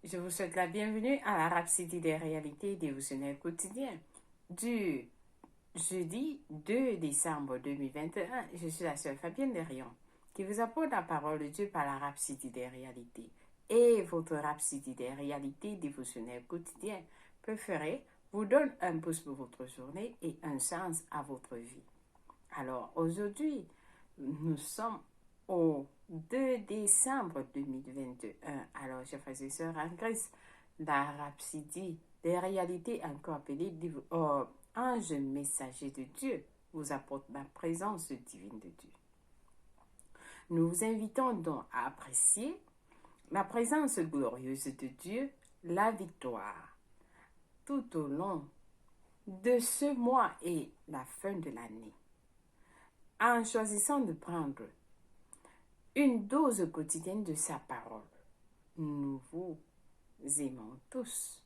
Je vous souhaite la bienvenue à la Rhapsodie des réalités dévotionnelles quotidiennes du jeudi 2 décembre 2021. Je suis la sœur Fabienne Derion qui vous apporte la parole de Dieu par la Rhapsodie des réalités. Et votre Rhapsodie des réalités dévotionnelles quotidiennes préférée vous donne un pouce pour votre journée et un sens à votre vie. Alors aujourd'hui, nous sommes au 2 décembre 2021. Alors, chers frères et sœurs en Christ, la Rhapsodie des réalités encore appelée Ange messager de Dieu vous apporte la présence divine de Dieu. Nous vous invitons donc à apprécier la présence glorieuse de Dieu, la victoire, tout au long de ce mois et la fin de l'année, en choisissant de prendre une dose quotidienne de sa parole. Nous vous aimons tous.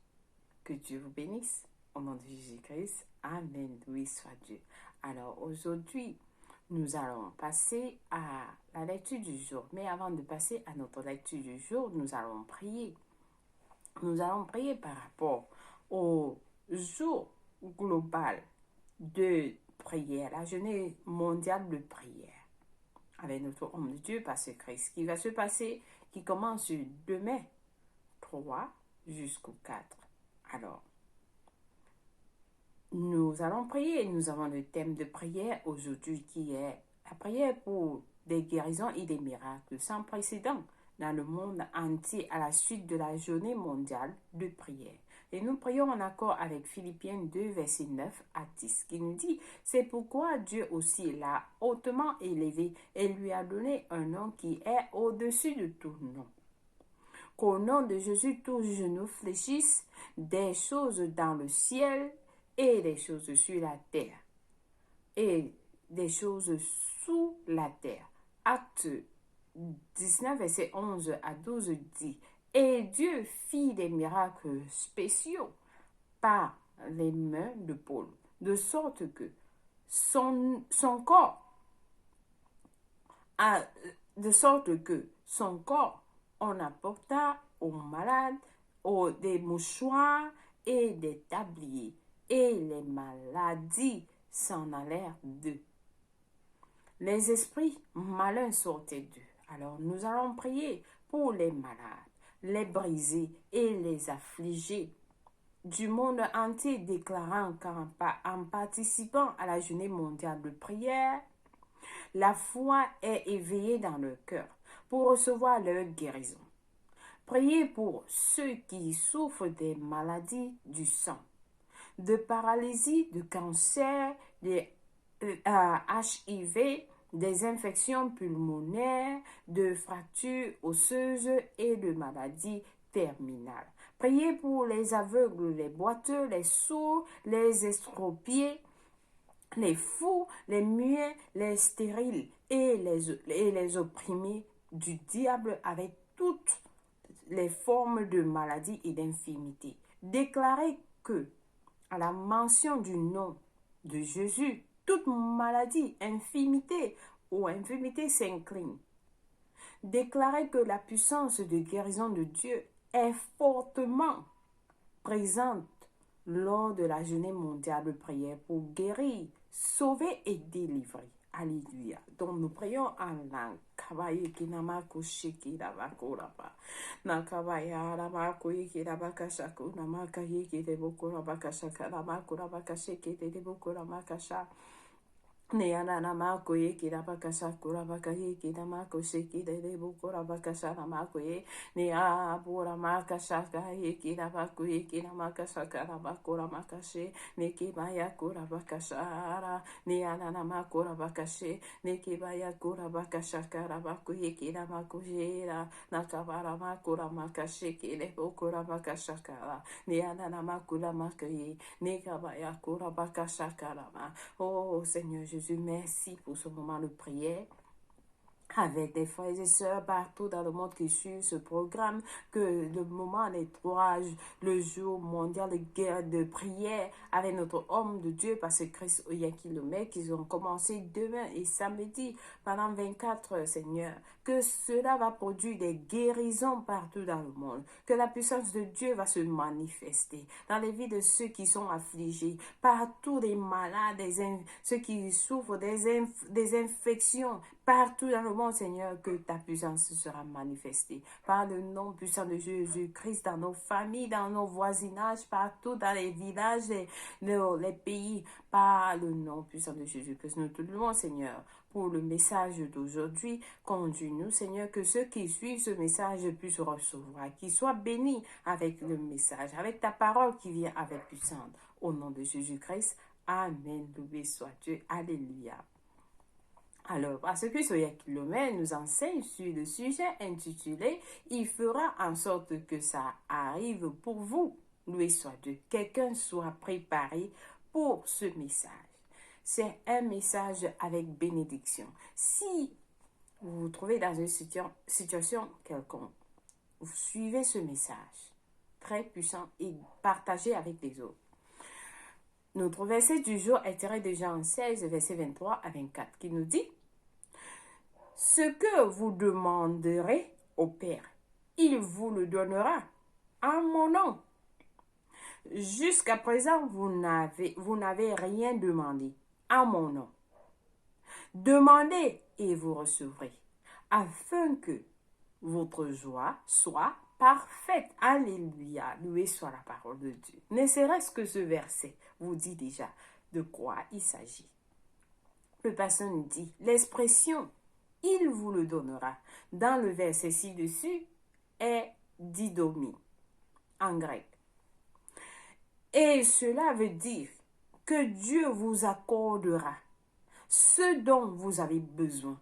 Que Dieu vous bénisse. Au nom de Jésus-Christ. Amen. Oui, soit Dieu. Alors aujourd'hui, nous allons passer à la lecture du jour. Mais avant de passer à notre lecture du jour, nous allons prier. Nous allons prier par rapport au jour global de prière, la journée mondiale de prière, avec notre homme de Dieu, Pasteur Christ, qui va se passer, qui commence demain 3 jusqu'au 4. Alors, nous allons prier. Nous avons le thème de prière aujourd'hui qui est la prière pour des guérisons et des miracles sans précédent dans le monde entier à la suite de la journée mondiale de prière. Et nous prions en accord avec Philippiens 2, verset 9 à 10, qui nous dit: c'est pourquoi Dieu aussi l'a hautement élevé et lui a donné un nom qui est au-dessus de tout nom. Qu'au nom de Jésus, tous genoux fléchissent, des choses dans le ciel et des choses sur la terre et des choses sous la terre. Acte 19, verset 11 à 12 dit: et Dieu fit des miracles spéciaux par les mains de Paul, de sorte que son corps on apporta aux malades des mouchoirs et des tabliers, et les maladies s'en allèrent d'eux. Les esprits malins sortaient d'eux. Alors nous allons prier pour les malades, les brisés et les affligés du monde entier, déclarant qu'en participant à la journée mondiale de prière, la foi est éveillée dans leur cœur pour recevoir leur guérison. Priez pour ceux qui souffrent des maladies du sang, de paralysie, de cancer, des HIV, des infections pulmonaires, de fractures osseuses et de maladies terminales. Priez pour les aveugles, les boiteux, les sourds, les estropiés, les fous, les muets, les stériles et les opprimés du diable avec toutes les formes de maladies et d'infirmité. Déclarez que, à la mention du nom de Jésus, toute maladie, infirmité ou infirmité s'incline. Déclarez que la puissance de guérison de Dieu est fortement présente lors de la journée mondiale de prière pour guérir, sauver et délivrer. Alléluia. Donc nous prions en langue. Kabaye kinamako shiki dabakoraba. Nakabaya ramako yiki dabakashaku namaka yiki debokorabakashaka namakorabakashiki debokoramakasha. Neana namako yeki rabakasha kurabaka yeki namako sheki de bukura bakasha namako ye nea bura makasha yeki rabako yeki namakasha karabakura makashe neki baya kura bakashara neana namako rabakashe neki baya kura bakasha karabako yeki namako jera nakabara makura makashe kile bukura bakasha kara neana namakula makaye nekabaya kura bakasha karama. Oh Seigneur Jésus, merci pour ce moment de prière. avec des frères et sœurs partout dans le monde qui suivent ce programme, que le moment des trois, le jour mondial de guerre, de prière avec notre homme de Dieu, parce que Christ Oyakilome, qu'ils ont commencé demain et samedi pendant 24 heures, Seigneur, que cela va produire des guérisons partout dans le monde, que la puissance de Dieu va se manifester dans les vies de ceux qui sont affligés, partout des malades, ceux qui souffrent des infections, partout dans le monde, Seigneur, que ta puissance sera manifestée. Par le nom puissant de Jésus-Christ, dans nos familles, dans nos voisinages, partout dans les villages, les pays, par le nom puissant de Jésus-Christ. Nous te louons, Seigneur, pour le message d'aujourd'hui. Conduis-nous, Seigneur, que ceux qui suivent ce message puissent recevoir, qu'ils soient bénis avec le message, avec ta parole qui vient avec puissance. Au nom de Jésus-Christ, Amen. Loué soit Dieu. Alléluia. Alors, parce que Soya Kilomé nous enseigne sur le sujet intitulé « Il fera en sorte que ça arrive pour vous ». Loué soit Dieu. Quelqu'un soit préparé pour ce message. C'est un message avec bénédiction. Si vous vous trouvez dans une situation quelconque, vous suivez ce message très puissant et partagez avec les autres. Notre verset du jour est tiré de Jean 16, verset 23 à 24, qui nous dit « Ce que vous demanderez au Père, il vous le donnera en mon nom. Jusqu'à présent, vous n'avez rien demandé en mon nom. Demandez et vous recevrez, afin que votre joie soit parfaite. » Alléluia. Loué soit la parole de Dieu. Ne serait-ce que ce verset vous dit déjà de quoi il s'agit. Le pasteur nous dit, l'expression « il vous le donnera » dans le verset ci-dessus est didomi en grec. Et cela veut dire que Dieu vous accordera ce dont vous avez besoin.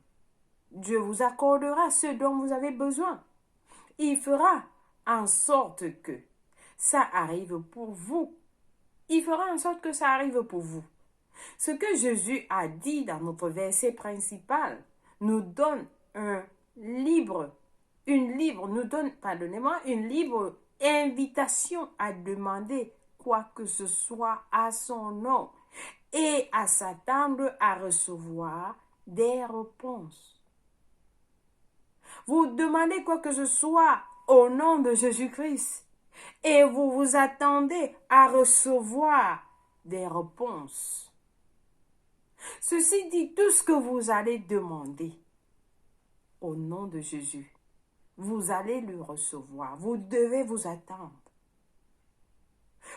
Dieu vous accordera ce dont vous avez besoin. Il fera en sorte que ça arrive pour vous. Il fera en sorte que ça arrive pour vous. Ce que Jésus a dit dans notre verset principal nous donne une libre invitation à demander quoi que ce soit à son nom et à s'attendre à recevoir des réponses. Vous demandez quoi que ce soit au nom de Jésus-Christ et vous vous attendez à recevoir des réponses. Ceci dit, tout ce que vous allez demander au nom de Jésus, vous allez le recevoir. Vous devez vous attendre.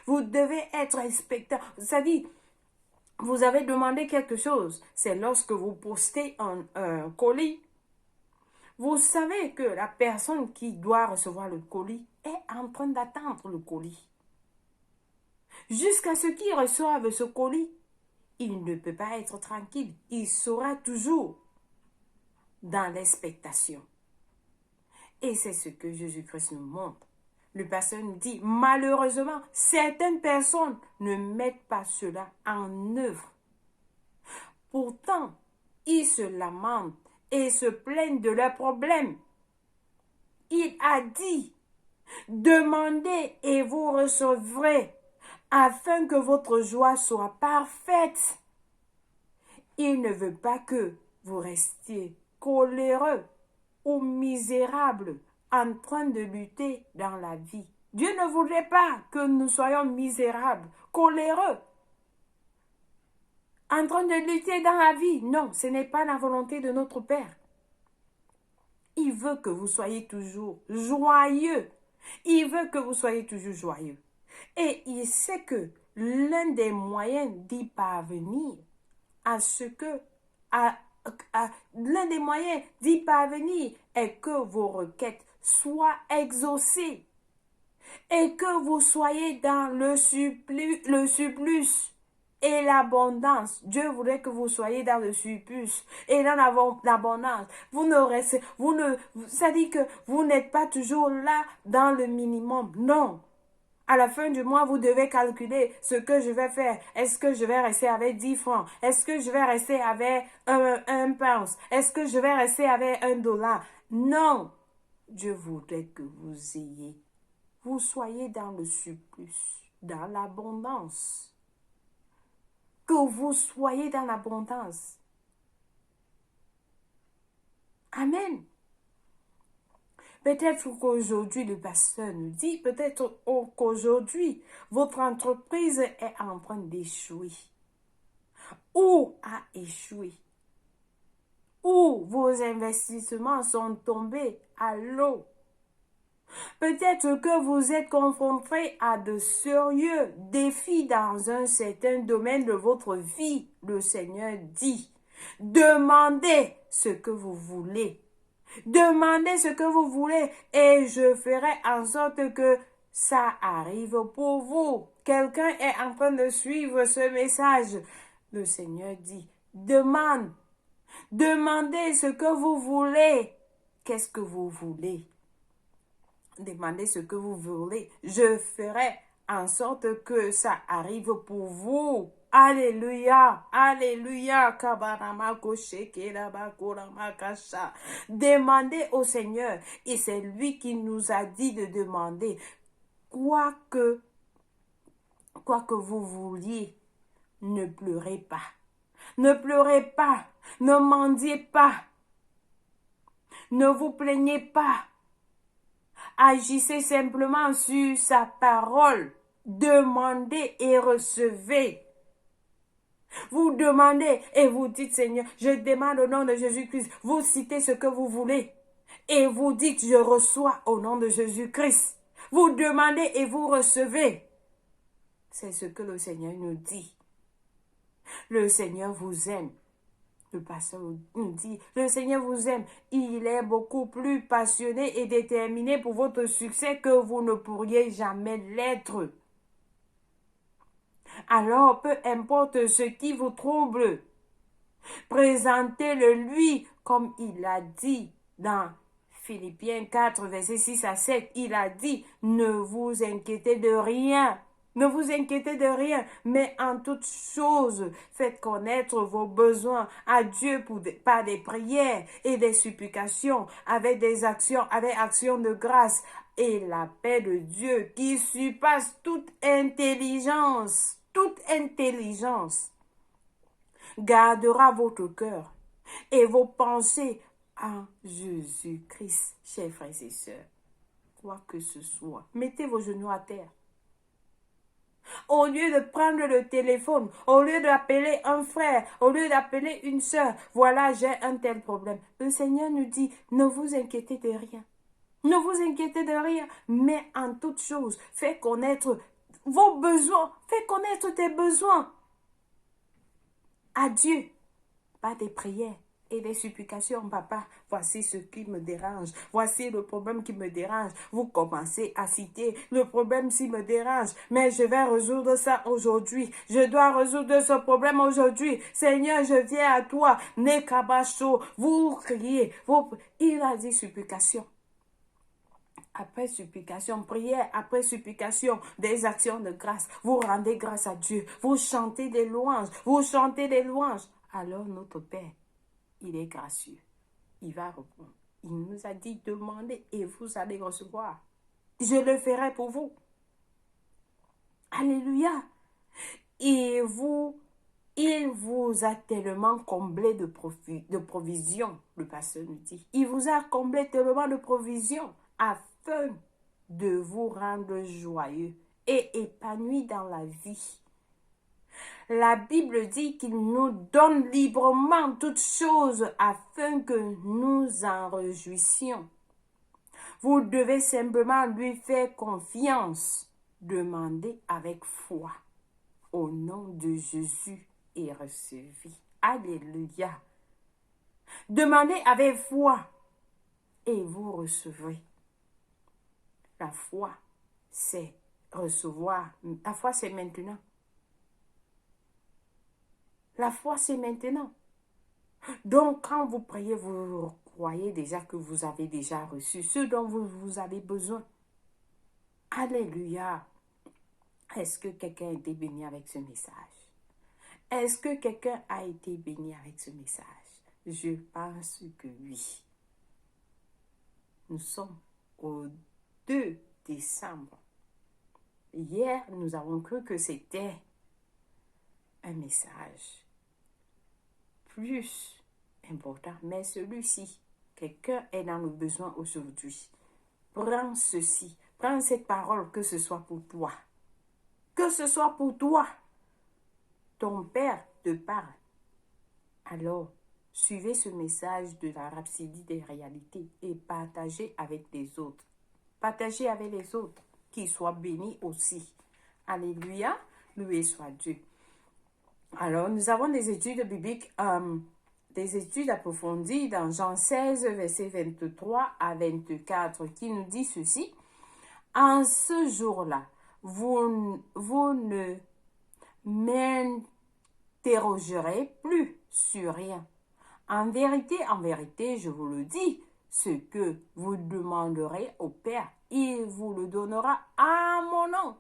Vous devez être expectant. C'est-à-dire, vous avez demandé quelque chose. C'est lorsque vous postez un colis. Vous savez que la personne qui doit recevoir le colis est en train d'attendre le colis. Jusqu'à ce qu'il reçoive ce colis, il ne peut pas être tranquille. Il sera toujours dans l'expectation. Et c'est ce que Jésus-Christ nous montre. Le pasteur nous dit, malheureusement, certaines personnes ne mettent pas cela en œuvre. Pourtant, ils se lamentent et se plaignent de leurs problèmes. Il a dit, demandez et vous recevrez, afin que votre joie soit parfaite. Il ne veut pas que vous restiez coléreux ou misérables en train de lutter dans la vie. Dieu ne voudrait pas que nous soyons misérables, coléreux, en train de lutter dans la vie. Non, ce n'est pas la volonté de notre Père. Il veut que vous soyez toujours joyeux. Il veut que vous soyez toujours joyeux. Et il sait que l'un des moyens d'y parvenir l'un des moyens d'y parvenir est que vos requêtes soient exaucées et que vous soyez dans le surplus et l'abondance. Dieu voudrait que vous soyez dans le surplus et dans l'abondance. Ça dit que vous n'êtes pas toujours là dans le minimum. Non. À la fin du mois, vous devez calculer ce que je vais faire. Est-ce que je vais rester avec 10 francs? Est-ce que je vais rester avec un pound? Est-ce que je vais rester avec $1? Non. Dieu voudrait que vous soyez dans le surplus, dans l'abondance. Que vous soyez dans l'abondance. Amen. Peut-être qu'aujourd'hui, le pasteur nous dit, peut-être qu'aujourd'hui, votre entreprise est en train d'échouer. Ou a échoué. Ou vos investissements sont tombés à l'eau. Peut-être que vous êtes confronté à de sérieux défis dans un certain domaine de votre vie. Le Seigneur dit, demandez ce que vous voulez. Demandez ce que vous voulez et je ferai en sorte que ça arrive pour vous. Quelqu'un est en train de suivre ce message. Le Seigneur dit, demandez ce que vous voulez. Qu'est-ce que vous voulez? Demandez ce que vous voulez. Je ferai en sorte que ça arrive pour vous. Alléluia, alléluia. Demandez au Seigneur et c'est lui qui nous a dit de demander quoi que vous vouliez. Ne pleurez pas. Ne pleurez pas. Ne mendiez pas. Ne vous plaignez pas. Agissez simplement sur sa parole. Demandez et recevez. Vous demandez et vous dites, Seigneur, je demande au nom de Jésus-Christ. Vous citez ce que vous voulez. Et vous dites, je reçois au nom de Jésus-Christ. Vous demandez et vous recevez. C'est ce que le Seigneur nous dit. Le Seigneur vous aime. Le pasteur nous dit, le Seigneur vous aime. Il est beaucoup plus passionné et déterminé pour votre succès que vous ne pourriez jamais l'être. Alors, peu importe ce qui vous trouble, présentez-le lui comme il a dit dans Philippiens 4, versets 6 à 7. Il a dit, ne vous inquiétez de rien. Ne vous inquiétez de rien, mais en toute chose, faites connaître vos besoins à Dieu par des prières et des supplications, avec actions de grâce. Et la paix de Dieu qui surpasse toute intelligence, gardera votre cœur et vos pensées en Jésus-Christ, chers frères et sœurs. Quoi que ce soit, mettez vos genoux à terre. Au lieu de prendre le téléphone, au lieu d'appeler un frère, au lieu d'appeler une sœur, voilà, j'ai un tel problème. Le Seigneur nous dit, ne vous inquiétez de rien. Ne vous inquiétez de rien, mais en toute chose, faites connaître vos besoins, faites connaître tes besoins à Dieu, pas des prières et des supplications. Papa, voici ce qui me dérange, voici le problème qui me dérange. Vous commencez à citer le problème qui me dérange, mais je vais résoudre ça aujourd'hui. Je dois résoudre ce problème aujourd'hui. Seigneur, je viens à toi. Nekabacho, vous criez, il a dit supplication. Après supplication, prière, après supplication, des actions de grâce. Vous rendez grâce à Dieu. Vous chantez des louanges. Vous chantez des louanges. Alors notre Père, il est gracieux. Il va répondre. Il nous a dit, demandez et vous allez recevoir. Je le ferai pour vous. Alléluia. Et il vous a tellement comblé de provisions, le pasteur nous dit. Il vous a comblé tellement de provisions afin de vous rendre joyeux et épanoui dans la vie. La Bible dit qu'il nous donne librement toutes choses afin que nous en réjouissions. Vous devez simplement lui faire confiance. Demandez avec foi au nom de Jésus et recevez. Alléluia. Demandez avec foi et vous recevrez. La foi, c'est recevoir. La foi, c'est maintenant. La foi, c'est maintenant. Donc, quand vous priez, vous croyez déjà que vous avez déjà reçu ce dont vous avez besoin. Alléluia. Est-ce que quelqu'un a été béni avec ce message? Est-ce que quelqu'un a été béni avec ce message? Je pense que oui. Nous sommes au 2 décembre. Hier, nous avons cru que c'était un message plus important, mais celui-ci, quelqu'un est dans le besoin aujourd'hui. Prends ceci, prends cette parole, que ce soit pour toi. Que ce soit pour toi. Ton Père te parle. Alors, suivez ce message de la rhapsodie des réalités et partagez avec les autres. Partagez avec les autres, qu'ils soient bénis aussi. Alléluia, loué soit Dieu. Alors, nous avons des études bibliques, des études approfondies dans Jean 16, versets 23 à 24, qui nous dit ceci. En ce jour-là, vous ne m'interrogerez plus sur rien. En vérité, je vous le dis, ce que vous demanderez au Père, il vous le donnera à mon nom.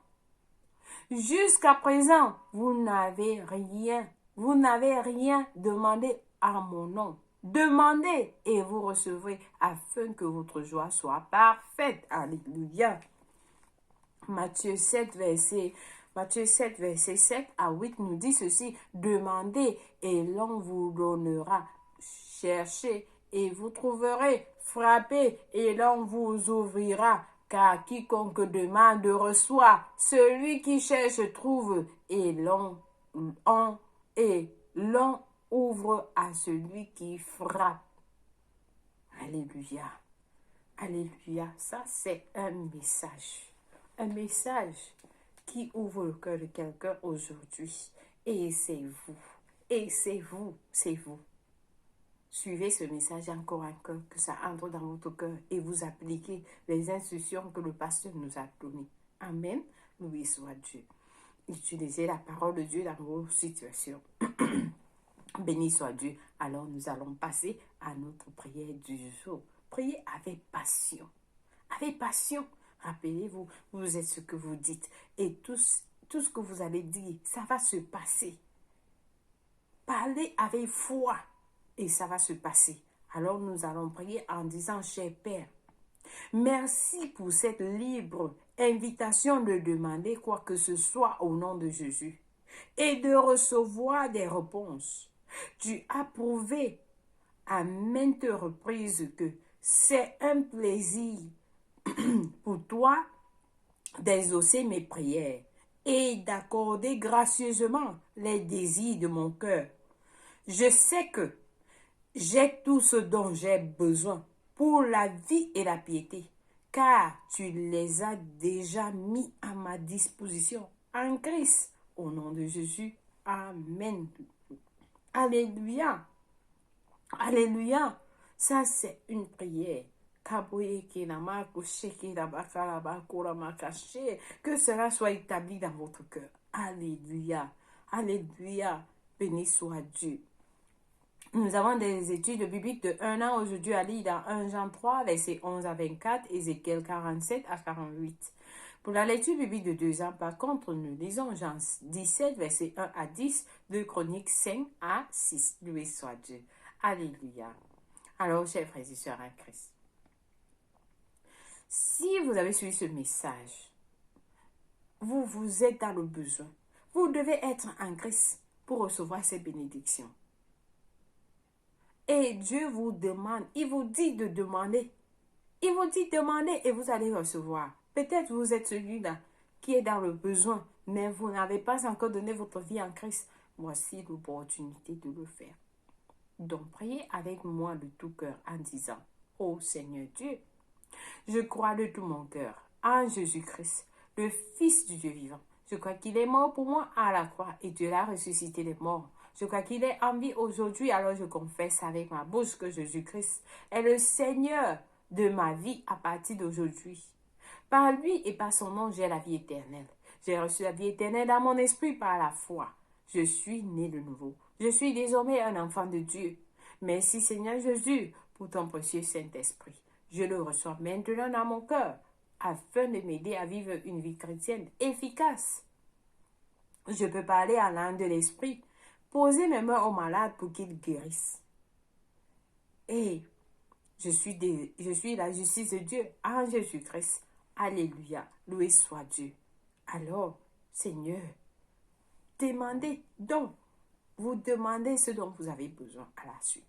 Jusqu'à présent, vous n'avez rien demandé à mon nom. Demandez et vous recevrez afin que votre joie soit parfaite. Alléluia. Matthieu 7, verset 7 à 8 nous dit ceci. Demandez et l'on vous donnera. Cherchez et vous trouverez. Frappez et l'on vous ouvrira. Car quiconque demande reçoit, celui qui cherche trouve, et l'on ouvre à celui qui frappe. Alléluia. Alléluia. Ça, c'est un message. Un message qui ouvre le cœur de quelqu'un aujourd'hui. Et c'est vous. Et c'est vous. C'est vous. Suivez ce message encore un cœur, que ça entre dans votre cœur et vous appliquez les instructions que le pasteur nous a données. Amen. Loué soit Dieu. Utilisez la parole de Dieu dans vos situations. Béni soit Dieu. Alors nous allons passer à notre prière du jour. Priez avec passion. Avec passion. Rappelez-vous, vous êtes ce que vous dites. Et tout ce que vous allez dire, ça va se passer. Parlez avec foi. Et ça va se passer. Alors nous allons prier en disant, cher Père, merci pour cette libre invitation de demander quoi que ce soit au nom de Jésus et de recevoir des réponses. Tu as prouvé à maintes reprises que c'est un plaisir pour toi d'exaucer mes prières et d'accorder gracieusement les désirs de mon cœur. Je sais que j'ai tout ce dont j'ai besoin pour la vie et la piété, car tu les as déjà mis à ma disposition en Christ. Au nom de Jésus, Amen. Alléluia. Alléluia. Ça, c'est une prière. Que cela soit établi dans votre cœur. Alléluia. Alléluia. Béni soit Dieu. Nous avons des études bibliques de 1 an aujourd'hui à lire dans 1 Jean 3, versets 11 à 24, Ézéchiel 47 à 48. Pour la lecture biblique de 2 ans, par contre, nous lisons Jean 17, versets 1 à 10, 2 Chroniques 5 à 6. Loué soit Dieu. Alléluia. Alors, chers frères et sœurs en Christ, si vous avez suivi ce message, vous êtes dans le besoin. Vous devez être en Christ pour recevoir ces bénédictions. Et Dieu vous demande, il vous dit de demander. Il vous dit demander et vous allez recevoir. Peut-être vous êtes celui-là qui est dans le besoin, mais vous n'avez pas encore donné votre vie en Christ. Voici l'opportunité de le faire. Donc, priez avec moi de tout cœur en disant, ô Seigneur Dieu, je crois de tout mon cœur en Jésus-Christ, le Fils du Dieu vivant. Je crois qu'il est mort pour moi à la croix et Dieu l'a ressuscité des morts. Je crois qu'il est en vie aujourd'hui, alors je confesse avec ma bouche que Jésus-Christ est le Seigneur de ma vie à partir d'aujourd'hui. Par lui et par son nom, j'ai la vie éternelle. J'ai reçu la vie éternelle dans mon esprit par la foi. Je suis né de nouveau. Je suis désormais un enfant de Dieu. Merci Seigneur Jésus pour ton précieux Saint-Esprit. Je le reçois maintenant dans mon cœur afin de m'aider à vivre une vie chrétienne efficace Je peux parler à l'âme de l'esprit. Poser mes mains aux malades pour qu'ils guérissent. Et je suis la justice de Dieu en Jésus-Christ. Alléluia. Loué soit Dieu. Alors, Seigneur, demandez donc. Vous demandez ce dont vous avez besoin à la suite.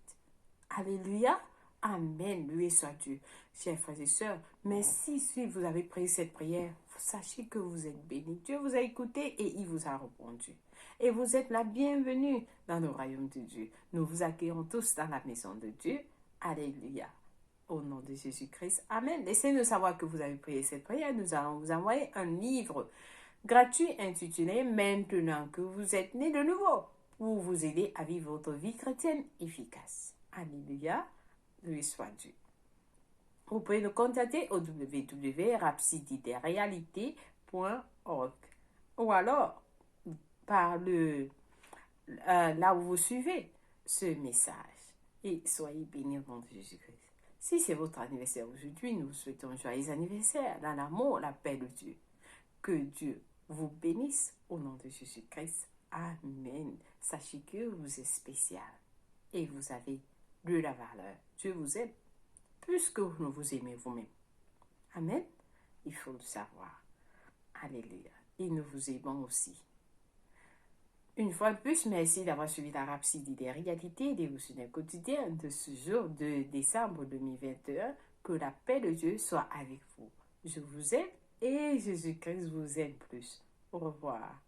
Alléluia. Amen. Loué soit Dieu. Chers frères et sœurs, merci si vous avez prié cette prière. Sachez que vous êtes bénis. Dieu vous a écouté et il vous a répondu. Et vous êtes la bienvenue dans le royaume de Dieu. Nous vous accueillons tous dans la maison de Dieu. Alléluia. Au nom de Jésus-Christ. Amen. Laissez-nous savoir que vous avez prié cette prière. Nous allons vous envoyer un livre gratuit intitulé Maintenant que vous êtes né de nouveau, pour vous aider à vivre votre vie chrétienne efficace. Alléluia. Loué soit Dieu. Vous pouvez nous contacter au www.rhapsodydesrealités.org ou alors par là où vous suivez ce message. Et soyez bénis au nom de Jésus-Christ. Si c'est votre anniversaire aujourd'hui, nous vous souhaitons un joyeux anniversaire dans l'amour, la paix de Dieu. Que Dieu vous bénisse au nom de Jésus-Christ. Amen. Sachez que vous êtes spécial et vous avez de la valeur. Dieu vous aime plus que vous ne vous aimez vous-même. Amen. Il faut le savoir. Alléluia. Et nous vous aimons aussi. Une fois de plus, merci d'avoir suivi la Rhapsodie des réalités dévotionnelles quotidiennes de ce jour de décembre 2021. Que la paix de Dieu soit avec vous. Je vous aime et Jésus-Christ vous aime plus. Au revoir.